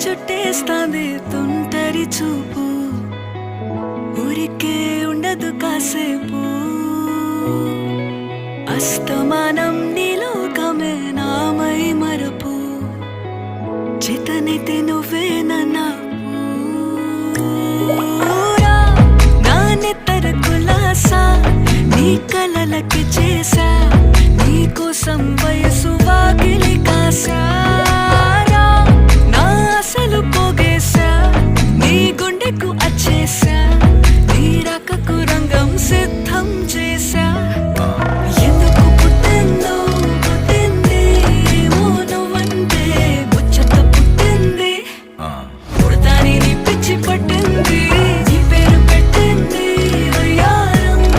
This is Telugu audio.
చుట్టేస్తాంది తుంటరి చూపు, ఊరికే ఉండదు కాసేపు. అస్తమానం నీలోకమే నామై మరపు, చేతనైతే నువ్వే నా నెత్తర కులాసా, నీ కలలకి